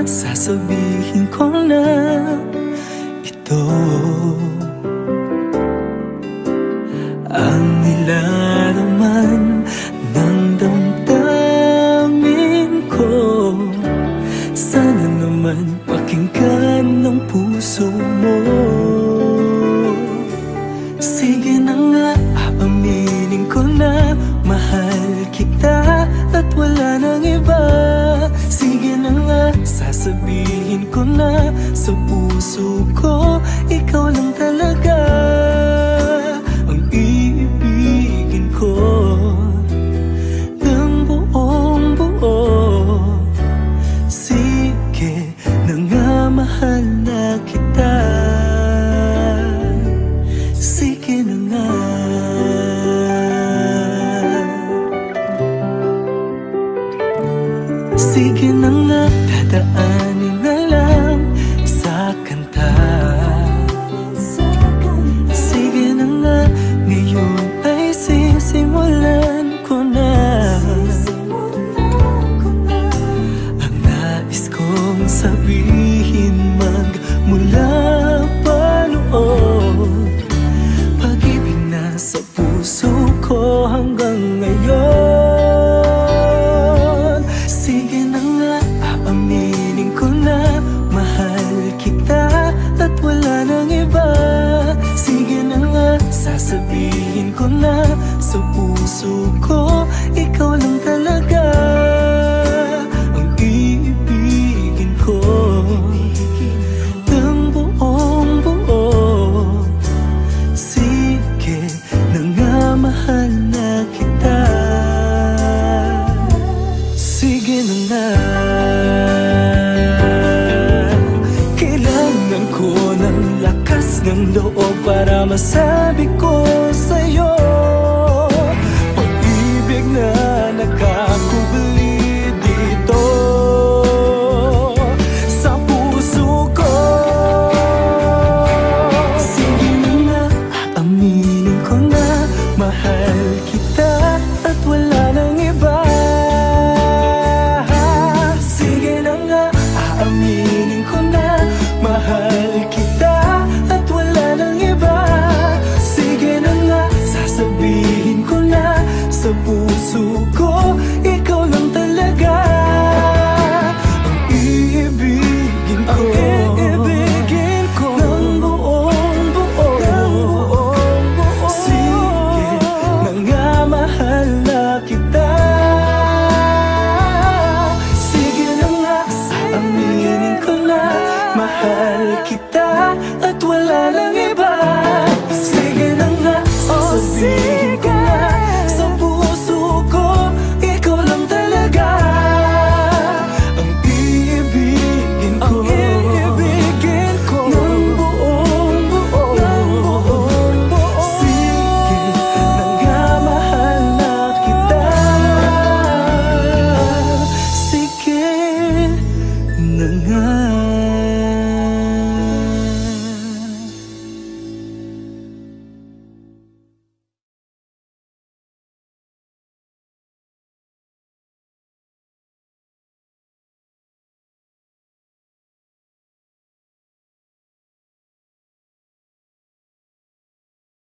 sasabihin ko na ito ang nilalaman ng damdamin ko. Sana naman pakinggan ng puso mo. Sige na nga, aaminin ko na mahal kita at wala nang iba. Sige na nga, sasabihin ko na sa puso ko, ikaw lang talaga ang iibigin ko ng buong buo. Sige na nga, mahal na kita. Sige na nga. Sige na nga, dadaanin na lang sa kanta. Sige na nga, ngayon ay sisimulan ko na ang nais kong sabihin magmula pa noon. Pag-ibig na sa puso ko hanggang ngayon. Sige na nga, aaminin ko na mahal kita at wala nang iba. Sige na nga, sasabihin ko na sa puso ko, ikaw lang talaga ang iibigin ko ng buong buo. Sige na nga, mahal na kita. Sige na nga. Kailangan ko ng lakas ng loob para masabi ko sa'yo, pag-ibig na nakakubli dito sa puso ko. Sige na nga, aaminin ko na mahal kita at wala nang iba. Sige na nga, aaminin ko na mahal kita at wala nang iba. Sige na nga, sasabihin ko na sa puso ko, ikaw lang talaga